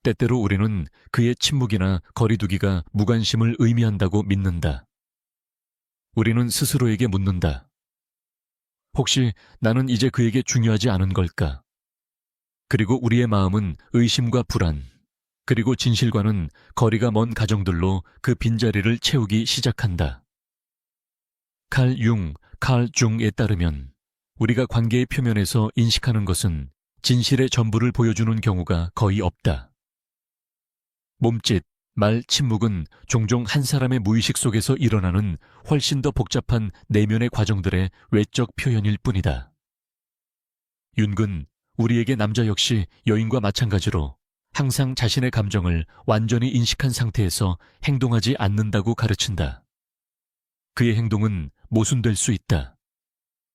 때때로 우리는 그의 침묵이나 거리두기가 무관심을 의미한다고 믿는다. 우리는 스스로에게 묻는다. 혹시 나는 이제 그에게 중요하지 않은 걸까? 그리고 우리의 마음은 의심과 불안, 그리고 진실과는 거리가 먼 가정들로 그 빈자리를 채우기 시작한다. 칼 중에 따르면 우리가 관계의 표면에서 인식하는 것은 진실의 전부를 보여주는 경우가 거의 없다. 몸짓, 말, 침묵은 종종 한 사람의 무의식 속에서 일어나는 훨씬 더 복잡한 내면의 과정들의 외적 표현일 뿐이다. 윤근, 우리에게 남자 역시 여인과 마찬가지로 항상 자신의 감정을 완전히 인식한 상태에서 행동하지 않는다고 가르친다. 그의 행동은 모순될 수 있다.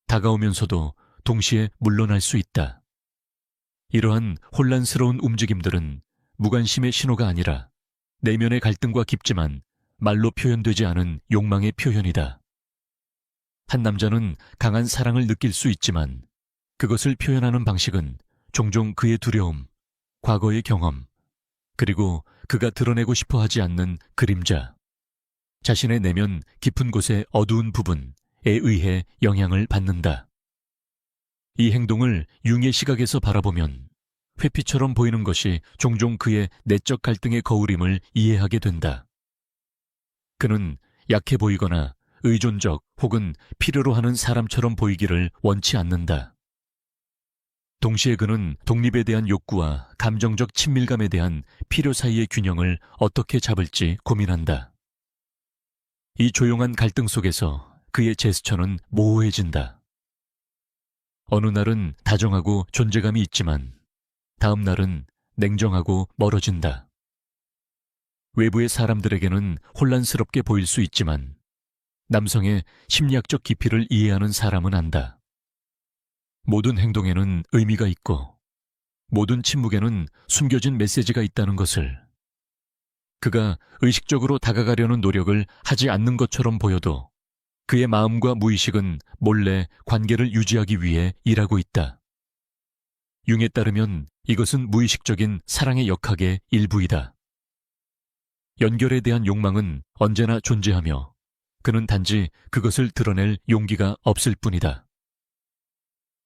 다가오면서도 동시에 물러날 수 있다. 이러한 혼란스러운 움직임들은 무관심의 신호가 아니라 내면의 갈등과 깊지만 말로 표현되지 않은 욕망의 표현이다. 한 남자는 강한 사랑을 느낄 수 있지만 그것을 표현하는 방식은 종종 그의 두려움, 과거의 경험, 그리고 그가 드러내고 싶어 하지 않는 그림자, 자신의 내면 깊은 곳의 어두운 부분에 의해 영향을 받는다. 이 행동을 융의 시각에서 바라보면 회피처럼 보이는 것이 종종 그의 내적 갈등의 거울임을 이해하게 된다. 그는 약해 보이거나 의존적 혹은 필요로 하는 사람처럼 보이기를 원치 않는다. 동시에 그는 독립에 대한 욕구와 감정적 친밀감에 대한 필요 사이의 균형을 어떻게 잡을지 고민한다. 이 조용한 갈등 속에서 그의 제스처는 모호해진다. 어느 날은 다정하고 존재감이 있지만 다음 날은 냉정하고 멀어진다. 외부의 사람들에게는 혼란스럽게 보일 수 있지만 남성의 심리학적 깊이를 이해하는 사람은 안다. 모든 행동에는 의미가 있고 모든 침묵에는 숨겨진 메시지가 있다는 것을, 그가 의식적으로 다가가려는 노력을 하지 않는 것처럼 보여도 그의 마음과 무의식은 몰래 관계를 유지하기 위해 일하고 있다. 융에 따르면 이것은 무의식적인 사랑의 역학의 일부이다. 연결에 대한 욕망은 언제나 존재하며 그는 단지 그것을 드러낼 용기가 없을 뿐이다.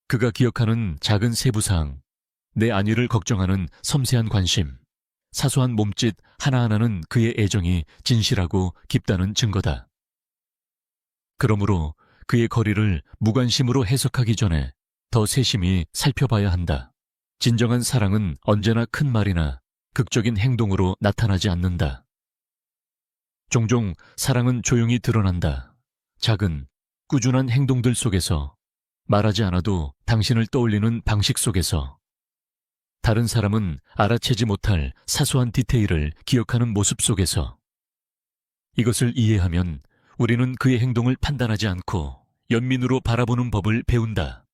그가 기억하는 작은 세부사항, 내 안위를 걱정하는 섬세한 관심, 사소한 몸짓 하나하나는 그의 애정이 진실하고 깊다는 증거다. 그러므로 그의 거리를 무관심으로 해석하기 전에 더 세심히 살펴봐야 한다. 진정한 사랑은 언제나 큰 말이나 극적인 행동으로 나타나지 않는다. 종종 사랑은 조용히 드러난다. 작은, 꾸준한 행동들 속에서, 말하지 않아도 당신을 떠올리는 방식 속에서, 다른 사람은 알아채지 못할 사소한 디테일을 기억하는 모습 속에서. 이것을 이해하면 우리는 그의 행동을 판단하지 않고 연민으로 바라보는 법을 배운다.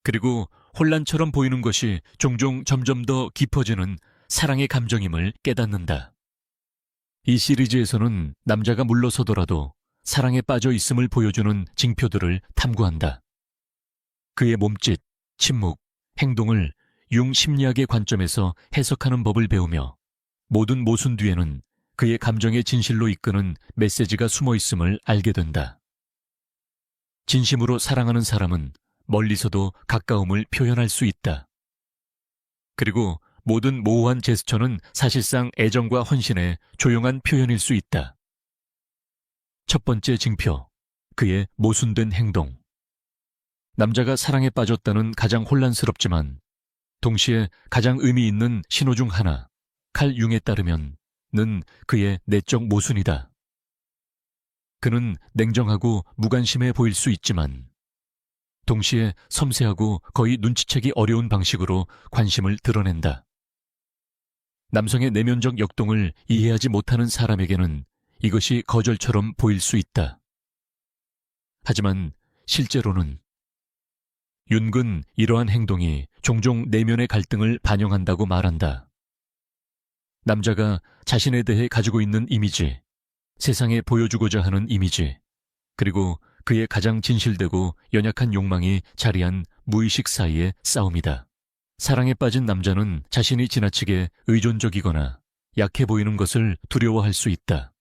그리고 혼란처럼 보이는 것이 종종 점점 더 깊어지는 사랑의 감정임을 깨닫는다. 이 시리즈에서는 남자가 물러서더라도 사랑에 빠져 있음을 보여주는 징표들을 탐구한다. 그의 몸짓, 침묵, 행동을 융 심리학의 관점에서 해석하는 법을 배우며 모든 모순 뒤에는 그의 감정의 진실로 이끄는 메시지가 숨어 있음을 알게 된다. 진심으로 사랑하는 사람은 멀리서도 가까움을 표현할 수 있다. 그리고 모든 모호한 제스처는 사실상 애정과 헌신의 조용한 표현일 수 있다. 첫 번째 징표, 그의 모순된 행동. 남자가 사랑에 빠졌다는 가장 혼란스럽지만 동시에 가장 의미 있는 신호 중 하나, 칼 융에 따르면 는 그의 내적 모순이다. 그는 냉정하고 무관심해 보일 수 있지만 동시에 섬세하고 거의 눈치채기 어려운 방식으로 관심을 드러낸다. 남성의 내면적 역동을 이해하지 못하는 사람에게는 이것이 거절처럼 보일 수 있다. 하지만 실제로는 윤근 이러한 행동이 종종 내면의 갈등을 반영한다고 말한다. 남자가 자신에 대해 가지고 있는 이미지, 세상에 보여주고자 하는 이미지, 그리고 그의 가장 진실되고 연약한 욕망이 자리한 무의식 사이의 싸움이다. 사랑에 빠진 남자는 자신이 지나치게 의존적이거나 약해 보이는 것을 두려워할 수 있다.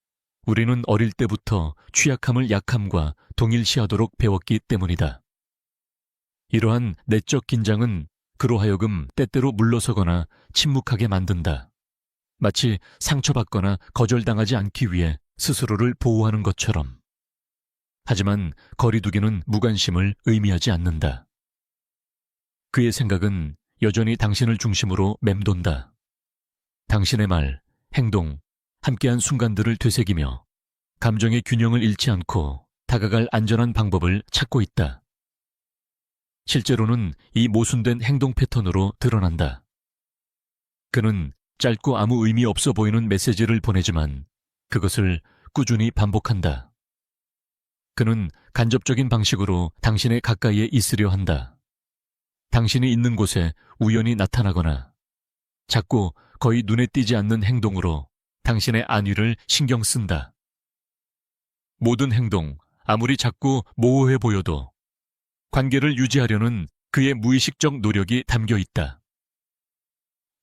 우리는 어릴 때부터 취약함을 약함과 동일시하도록 배웠기 때문이다. 이러한 내적 긴장은 그로 하여금 때때로 물러서거나 침묵하게 만든다. 마치 상처받거나 거절당하지 않기 위해 스스로를 보호하는 것처럼. 하지만 거리두기는 무관심을 의미하지 않는다. 그의 생각은 여전히 당신을 중심으로 맴돈다. 당신의 말, 행동, 함께한 순간들을 되새기며 감정의 균형을 잃지 않고 다가갈 안전한 방법을 찾고 있다. 실제로는 이 모순된 행동 패턴으로 드러난다. 그는 짧고 아무 의미 없어 보이는 메시지를 보내지만 그것을 꾸준히 반복한다. 그는 간접적인 방식으로 당신의 가까이에 있으려 한다. 당신이 있는 곳에 우연히 나타나거나 자꾸 거의 눈에 띄지 않는 행동으로 당신의 안위를 신경 쓴다. 모든 행동, 아무리 자꾸 모호해 보여도 관계를 유지하려는 그의 무의식적 노력이 담겨 있다.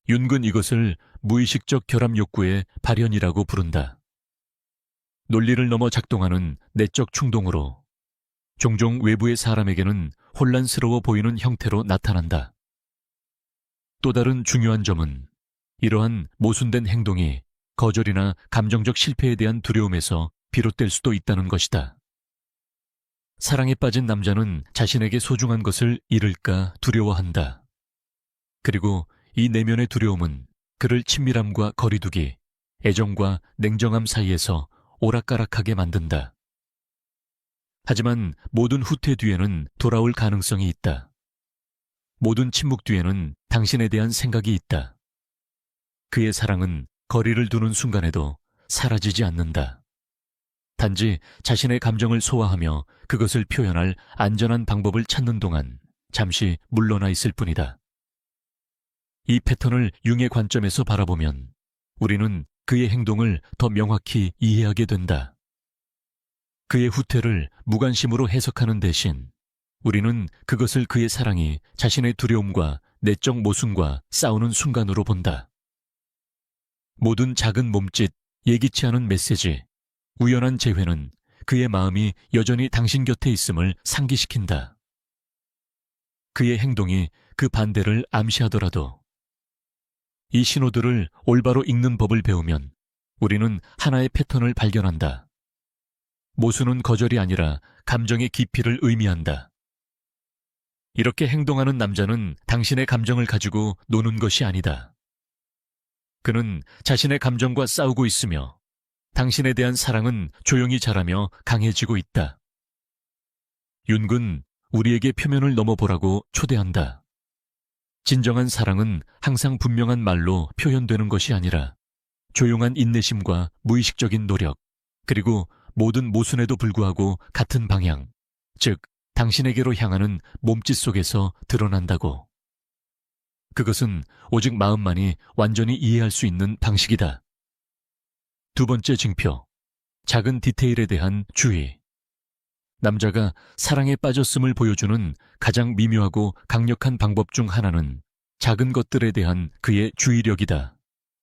윤근 이것을 무의식적 결합 욕구의 발현이라고 부른다. 논리를 넘어 작동하는 내적 충동으로 종종 외부의 사람에게는 혼란스러워 보이는 형태로 나타난다. 또 다른 중요한 점은 이러한 모순된 행동이 거절이나 감정적 실패에 대한 두려움에서 비롯될 수도 있다는 것이다. 사랑에 빠진 남자는 자신에게 소중한 것을 잃을까 두려워한다. 그리고 이 내면의 두려움은 그를 친밀함과 거리두기, 애정과 냉정함 사이에서 오락가락하게 만든다. 하지만 모든 후퇴 뒤에는 돌아올 가능성이 있다. 모든 침묵 뒤에는 당신에 대한 생각이 있다. 그의 사랑은 거리를 두는 순간에도 사라지지 않는다. 단지 자신의 감정을 소화하며 그것을 표현할 안전한 방법을 찾는 동안 잠시 물러나 있을 뿐이다. 이 패턴을 융의 관점에서 바라보면 우리는 그의 행동을 더 명확히 이해하게 된다. 그의 후퇴를 무관심으로 해석하는 대신 우리는 그것을 그의 사랑이 자신의 두려움과 내적 모순과 싸우는 순간으로 본다. 모든 작은 몸짓, 예기치 않은 메시지, 우연한 재회는 그의 마음이 여전히 당신 곁에 있음을 상기시킨다. 그의 행동이 그 반대를 암시하더라도 이 신호들을 올바로 읽는 법을 배우면 우리는 하나의 패턴을 발견한다. 모순은 거절이 아니라 감정의 깊이를 의미한다. 이렇게 행동하는 남자는 당신의 감정을 가지고 노는 것이 아니다. 그는 자신의 감정과 싸우고 있으며 당신에 대한 사랑은 조용히 자라며 강해지고 있다. 윤근 우리에게 표면을 넘어보라고 초대한다. 진정한 사랑은 항상 분명한 말로 표현되는 것이 아니라 조용한 인내심과 무의식적인 노력, 그리고 모든 모순에도 불구하고 같은 방향, 즉 당신에게로 향하는 몸짓 속에서 드러난다고. 그것은 오직 마음만이 완전히 이해할 수 있는 방식이다. 두 번째 징표, 작은 디테일에 대한 주의. 남자가 사랑에 빠졌음을 보여주는 가장 미묘하고 강력한 방법 중 하나는 작은 것들에 대한 그의 주의력이다.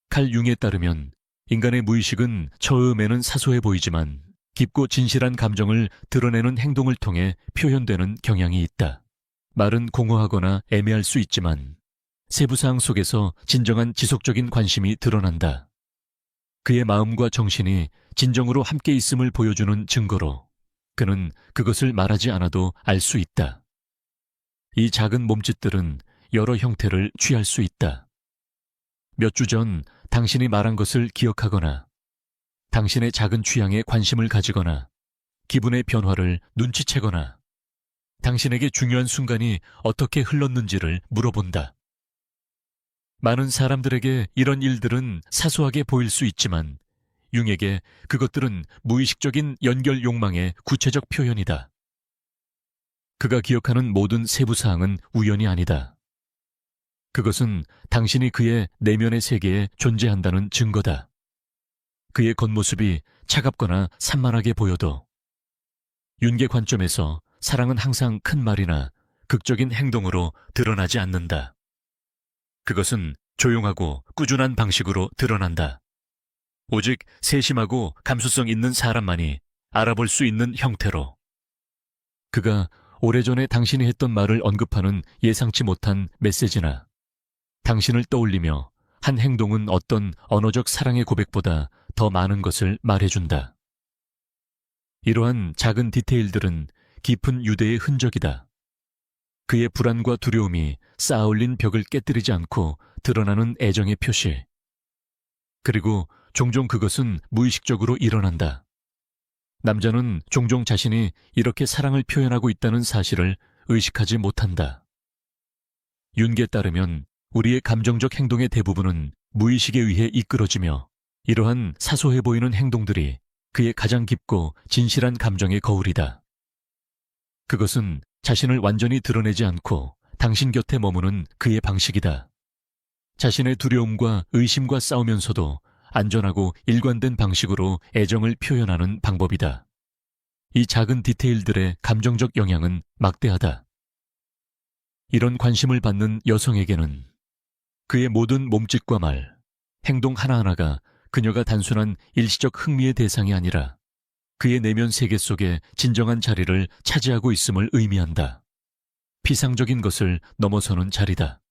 칼 융에 따르면 인간의 무의식은 처음에는 사소해 보이지만 깊고 진실한 감정을 드러내는 행동을 통해 표현되는 경향이 있다. 말은 공허하거나 애매할 수 있지만 세부사항 속에서 진정한 지속적인 관심이 드러난다. 그의 마음과 정신이 진정으로 함께 있음을 보여주는 증거로 그는 그것을 말하지 않아도 알 수 있다. 이 작은 몸짓들은 여러 형태를 취할 수 있다. 몇 주 전 당신이 말한 것을 기억하거나 당신의 작은 취향에 관심을 가지거나 기분의 변화를 눈치채거나 당신에게 중요한 순간이 어떻게 흘렀는지를 물어본다. 많은 사람들에게 이런 일들은 사소하게 보일 수 있지만 융에게 그것들은 무의식적인 연결 욕망의 구체적 표현이다. 그가 기억하는 모든 세부사항은 우연이 아니다. 그것은 당신이 그의 내면의 세계에 존재한다는 증거다. 그의 겉모습이 차갑거나 산만하게 보여도 윤계 관점에서 사랑은 항상 큰 말이나 극적인 행동으로 드러나지 않는다. 그것은 조용하고 꾸준한 방식으로 드러난다. 오직 세심하고 감수성 있는 사람만이 알아볼 수 있는 형태로. 그가 오래전에 당신이 했던 말을 언급하는 예상치 못한 메시지나 당신을 떠올리며 한 행동은 어떤 언어적 사랑의 고백보다 더 많은 것을 말해준다. 이러한 작은 디테일들은 깊은 유대의 흔적이다. 그의 불안과 두려움이 쌓아올린 벽을 깨뜨리지 않고 드러나는 애정의 표시. 그리고 종종 그것은 무의식적으로 일어난다. 남자는 종종 자신이 이렇게 사랑을 표현하고 있다는 사실을 의식하지 못한다. 윤기에 따르면 우리의 감정적 행동의 대부분은 무의식에 의해 이끌어지며 이러한 사소해 보이는 행동들이 그의 가장 깊고 진실한 감정의 거울이다. 그것은 자신을 완전히 드러내지 않고 당신 곁에 머무는 그의 방식이다. 자신의 두려움과 의심과 싸우면서도 안전하고 일관된 방식으로 애정을 표현하는 방법이다. 이 작은 디테일들의 감정적 영향은 막대하다. 이런 관심을 받는 여성에게는 그의 모든 몸짓과 말, 행동 하나하나가 그녀가 단순한 일시적 흥미의 대상이 아니라 그의 내면 세계 속에 진정한 자리를 차지하고 있음을 의미한다. 피상적인 것을 넘어서는 자리다.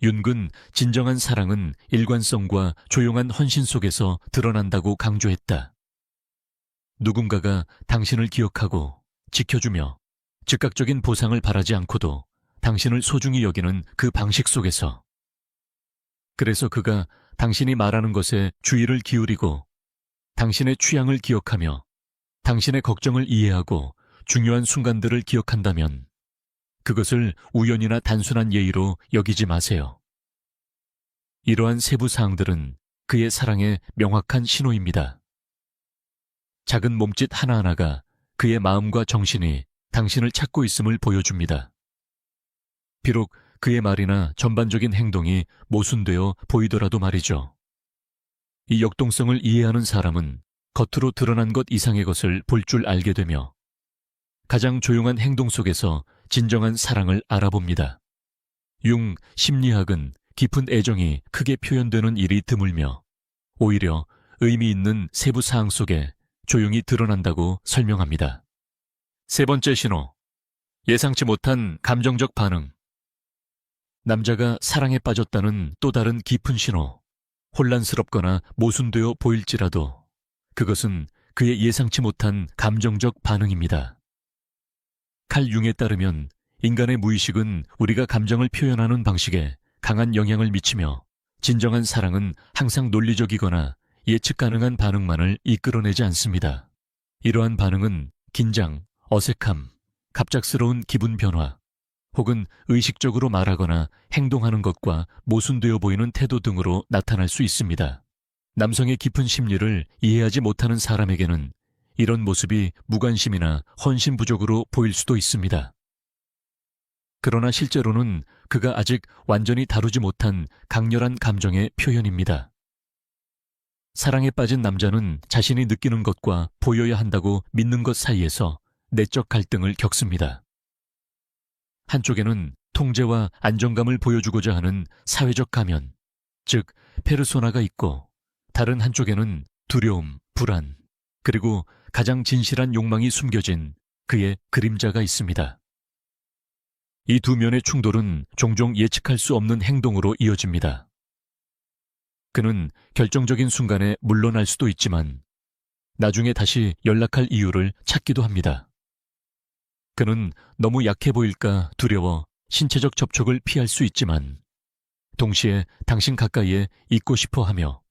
윤근 진정한 사랑은 일관성과 조용한 헌신 속에서 드러난다고 강조했다. 누군가가 당신을 기억하고 지켜주며 즉각적인 보상을 바라지 않고도 당신을 소중히 여기는 그 방식 속에서. 그래서 그가 당신이 말하는 것에 주의를 기울이고 당신의 취향을 기억하며 당신의 걱정을 이해하고 중요한 순간들을 기억한다면 그것을 우연이나 단순한 예의로 여기지 마세요. 이러한 세부 사항들은 그의 사랑의 명확한 신호입니다. 작은 몸짓 하나하나가 그의 마음과 정신이 당신을 찾고 있음을 보여줍니다. 비록 그의 말이나 전반적인 행동이 모순되어 보이더라도 말이죠. 이 역동성을 이해하는 사람은 겉으로 드러난 것 이상의 것을 볼 줄 알게 되며 가장 조용한 행동 속에서 진정한 사랑을 알아봅니다. 융 심리학은 깊은 애정이 크게 표현되는 일이 드물며 오히려 의미 있는 세부 사항 속에 조용히 드러난다고 설명합니다. 세 번째 신호, 예상치 못한 감정적 반응. 남자가 사랑에 빠졌다는 또 다른 깊은 신호, 혼란스럽거나 모순되어 보일지라도 그것은 그의 예상치 못한 감정적 반응입니다. 칼 융에 따르면 인간의 무의식은 우리가 감정을 표현하는 방식에 강한 영향을 미치며 진정한 사랑은 항상 논리적이거나 예측 가능한 반응만을 이끌어내지 않습니다. 이러한 반응은 긴장, 어색함, 갑작스러운 기분 변화, 혹은 의식적으로 말하거나 행동하는 것과 모순되어 보이는 태도 등으로 나타날 수 있습니다. 남성의 깊은 심리를 이해하지 못하는 사람에게는 이런 모습이 무관심이나 헌신 부족으로 보일 수도 있습니다. 그러나 실제로는 그가 아직 완전히 다루지 못한 강렬한 감정의 표현입니다. 사랑에 빠진 남자는 자신이 느끼는 것과 보여야 한다고 믿는 것 사이에서 내적 갈등을 겪습니다. 한쪽에는 통제와 안정감을 보여주고자 하는 사회적 가면, 즉 페르소나가 있고 다른 한쪽에는 두려움, 불안, 그리고 가장 진실한 욕망이 숨겨진 그의 그림자가 있습니다. 이 두 면의 충돌은 종종 예측할 수 없는 행동으로 이어집니다. 그는 결정적인 순간에 물러날 수도 있지만 나중에 다시 연락할 이유를 찾기도 합니다. 그는 너무 약해 보일까 두려워 신체적 접촉을 피할 수 있지만 동시에 당신 가까이에 있고 싶어 하며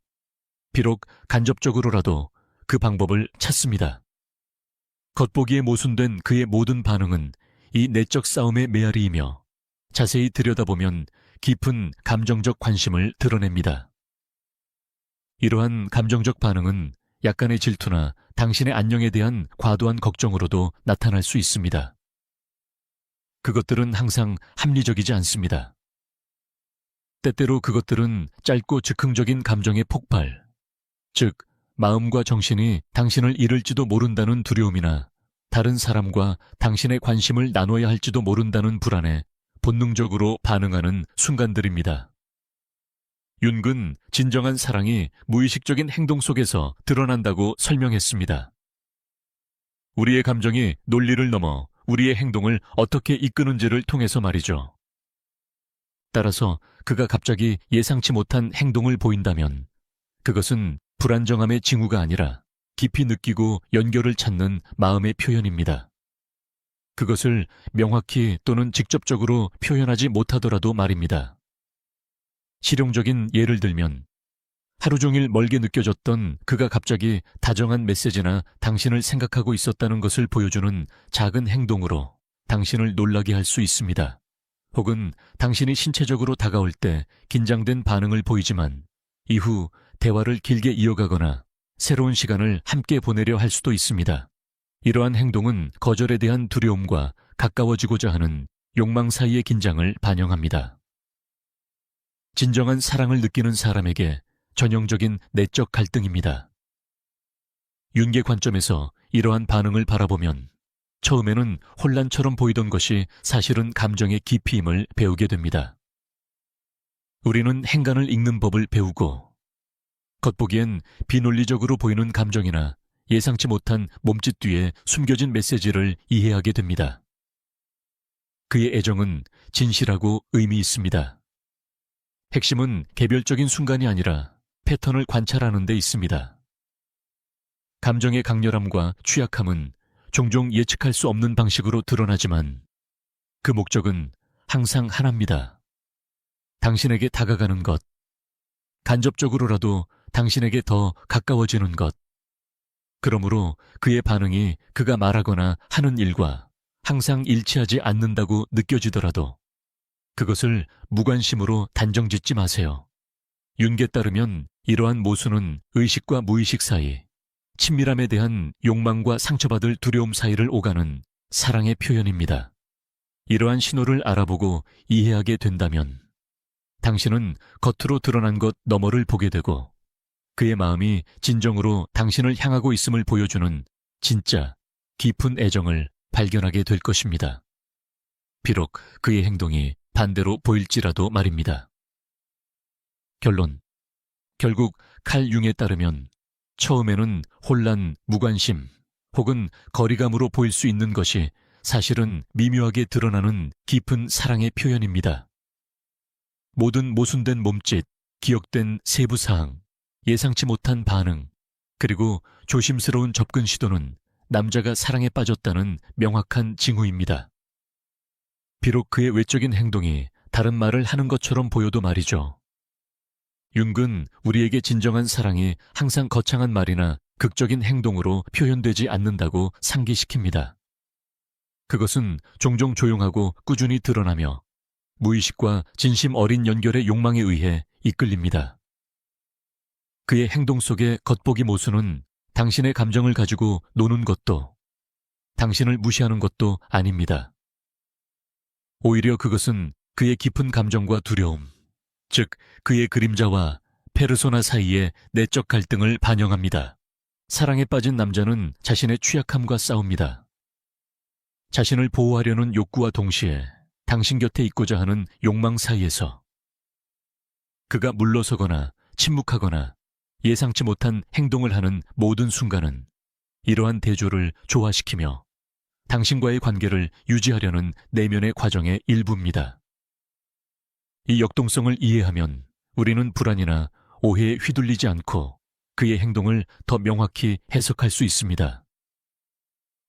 비록 간접적으로라도 그 방법을 찾습니다. 겉보기에 모순된 그의 모든 반응은 이 내적 싸움의 메아리이며 자세히 들여다보면 깊은 감정적 관심을 드러냅니다. 이러한 감정적 반응은 약간의 질투나 당신의 안녕에 대한 과도한 걱정으로도 나타날 수 있습니다. 그것들은 항상 합리적이지 않습니다. 때때로 그것들은 짧고 즉흥적인 감정의 폭발, 즉 마음과 정신이 당신을 잃을지도 모른다는 두려움이나 다른 사람과 당신의 관심을 나눠야 할지도 모른다는 불안에 본능적으로 반응하는 순간들입니다. 윤근 진정한 사랑이 무의식적인 행동 속에서 드러난다고 설명했습니다. 우리의 감정이 논리를 넘어 우리의 행동을 어떻게 이끄는지를 통해서 말이죠. 따라서 그가 갑자기 예상치 못한 행동을 보인다면 그것은 불안정함의 징후가 아니라 깊이 느끼고 연결을 찾는 마음의 표현입니다. 그것을 명확히 또는 직접적으로 표현하지 못하더라도 말입니다. 실용적인 예를 들면 하루 종일 멀게 느껴졌던 그가 갑자기 다정한 메시지나 당신을 생각하고 있었다는 것을 보여주는 작은 행동으로 당신을 놀라게 할 수 있습니다. 혹은 당신이 신체적으로 다가올 때 긴장된 반응을 보이지만 이후 대화를 길게 이어가거나 새로운 시간을 함께 보내려 할 수도 있습니다. 이러한 행동은 거절에 대한 두려움과 가까워지고자 하는 욕망 사이의 긴장을 반영합니다. 진정한 사랑을 느끼는 사람에게 전형적인 내적 갈등입니다. 윤계 관점에서 이러한 반응을 바라보면 처음에는 혼란처럼 보이던 것이 사실은 감정의 깊이임을 배우게 됩니다. 우리는 행간을 읽는 법을 배우고 겉보기엔 비논리적으로 보이는 감정이나 예상치 못한 몸짓 뒤에 숨겨진 메시지를 이해하게 됩니다. 그의 애정은 진실하고 의미 있습니다. 핵심은 개별적인 순간이 아니라 패턴을 관찰하는 데 있습니다. 감정의 강렬함과 취약함은 종종 예측할 수 없는 방식으로 드러나지만 그 목적은 항상 하나입니다. 당신에게 다가가는 것, 간접적으로라도 당신에게 더 가까워지는 것. 그러므로 그의 반응이 그가 말하거나 하는 일과 항상 일치하지 않는다고 느껴지더라도 그것을 무관심으로 단정짓지 마세요. 윤계에 따르면 이러한 모순은 의식과 무의식 사이, 친밀함에 대한 욕망과 상처받을 두려움 사이를 오가는 사랑의 표현입니다. 이러한 신호를 알아보고 이해하게 된다면 당신은 겉으로 드러난 것 너머를 보게 되고 그의 마음이 진정으로 당신을 향하고 있음을 보여주는 진짜 깊은 애정을 발견하게 될 것입니다. 비록 그의 행동이 반대로 보일지라도 말입니다. 결론. 결국 칼 융에 따르면 처음에는 혼란, 무관심 혹은 거리감으로 보일 수 있는 것이 사실은 미묘하게 드러나는 깊은 사랑의 표현입니다. 모든 모순된 몸짓, 기억된 세부 사항, 예상치 못한 반응, 그리고 조심스러운 접근 시도는 남자가 사랑에 빠졌다는 명확한 징후입니다. 비록 그의 외적인 행동이 다른 말을 하는 것처럼 보여도 말이죠. 융은 우리에게 진정한 사랑이 항상 거창한 말이나 극적인 행동으로 표현되지 않는다고 상기시킵니다. 그것은 종종 조용하고 꾸준히 드러나며 무의식과 진심 어린 연결의 욕망에 의해 이끌립니다. 그의 행동 속의 겉보기 모순은 당신의 감정을 가지고 노는 것도 당신을 무시하는 것도 아닙니다. 오히려 그것은 그의 깊은 감정과 두려움, 즉 그의 그림자와 페르소나 사이의 내적 갈등을 반영합니다. 사랑에 빠진 남자는 자신의 취약함과 싸웁니다. 자신을 보호하려는 욕구와 동시에 당신 곁에 있고자 하는 욕망 사이에서 그가 물러서거나 침묵하거나 예상치 못한 행동을 하는 모든 순간은 이러한 대조를 조화시키며 당신과의 관계를 유지하려는 내면의 과정의 일부입니다. 이 역동성을 이해하면 우리는 불안이나 오해에 휘둘리지 않고 그의 행동을 더 명확히 해석할 수 있습니다.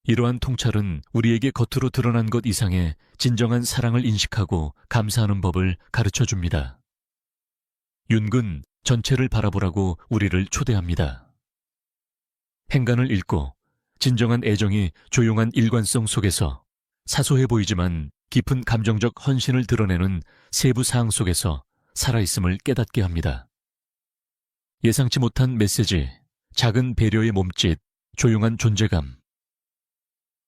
이러한 통찰은 우리에게 겉으로 드러난 것 이상의 진정한 사랑을 인식하고 감사하는 법을 가르쳐 줍니다. 윤근 전체를 바라보라고 우리를 초대합니다. 행간을 읽고 진정한 애정이 조용한 일관성 속에서 사소해 보이지만 깊은 감정적 헌신을 드러내는 세부 사항 속에서 살아있음을 깨닫게 합니다. 예상치 못한 메시지, 작은 배려의 몸짓, 조용한 존재감.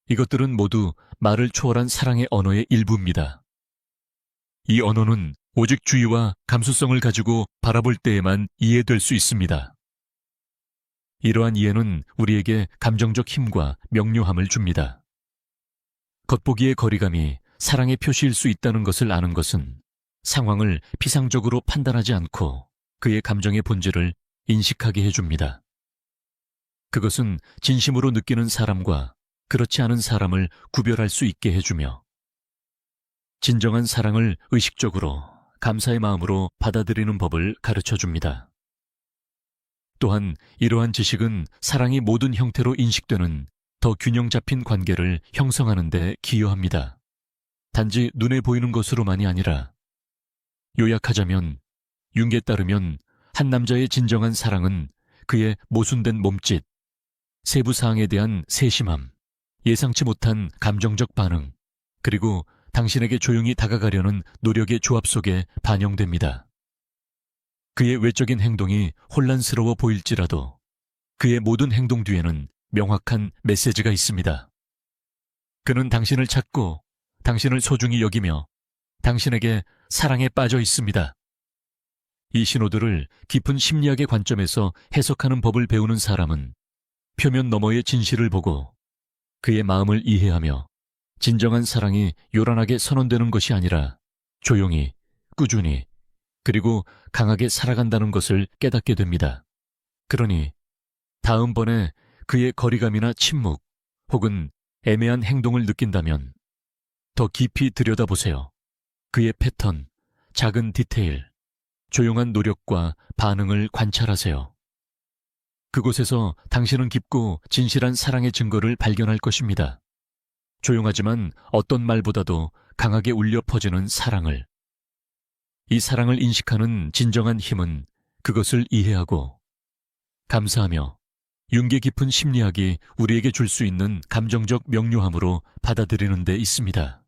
이것들은 모두 말을 초월한 사랑의 언어의 일부입니다. 이 언어는 오직 주의와 감수성을 가지고 바라볼 때에만 이해될 수 있습니다. 이러한 이해는 우리에게 감정적 힘과 명료함을 줍니다. 겉보기의 거리감이 사랑의 표시일 수 있다는 것을 아는 것은 상황을 피상적으로 판단하지 않고 그의 감정의 본질을 인식하게 해줍니다. 그것은 진심으로 느끼는 사람과 그렇지 않은 사람을 구별할 수 있게 해주며 진정한 사랑을 의식적으로 감사의 마음으로 받아들이는 법을 가르쳐 줍니다. 또한 이러한 지식은 사랑이 모든 형태로 인식되는 더 균형 잡힌 관계를 형성하는 데 기여합니다. 단지 눈에 보이는 것으로만이 아니라 요약하자면 융에 따르면 한 남자의 진정한 사랑은 그의 모순된 몸짓, 세부 사항에 대한 세심함, 예상치 못한 감정적 반응, 그리고 당신에게 조용히 다가가려는 노력의 조합 속에 반영됩니다. 그의 외적인 행동이 혼란스러워 보일지라도 그의 모든 행동 뒤에는 명확한 메시지가 있습니다. 그는 당신을 찾고 당신을 소중히 여기며 당신에게 사랑에 빠져 있습니다. 이 신호들을 깊은 심리학의 관점에서 해석하는 법을 배우는 사람은 표면 너머의 진실을 보고 그의 마음을 이해하며 진정한 사랑이 요란하게 선언되는 것이 아니라 조용히, 꾸준히, 그리고 강하게 살아간다는 것을 깨닫게 됩니다. 그러니 다음번에 그의 거리감이나 침묵 혹은 애매한 행동을 느낀다면 더 깊이 들여다보세요. 그의 패턴, 작은 디테일, 조용한 노력과 반응을 관찰하세요. 그곳에서 당신은 깊고 진실한 사랑의 증거를 발견할 것입니다. 조용하지만 어떤 말보다도 강하게 울려 퍼지는 사랑을. 이 사랑을 인식하는 진정한 힘은 그것을 이해하고 감사하며 윤기 깊은 심리학이 우리에게 줄 수 있는 감정적 명료함으로 받아들이는 데 있습니다.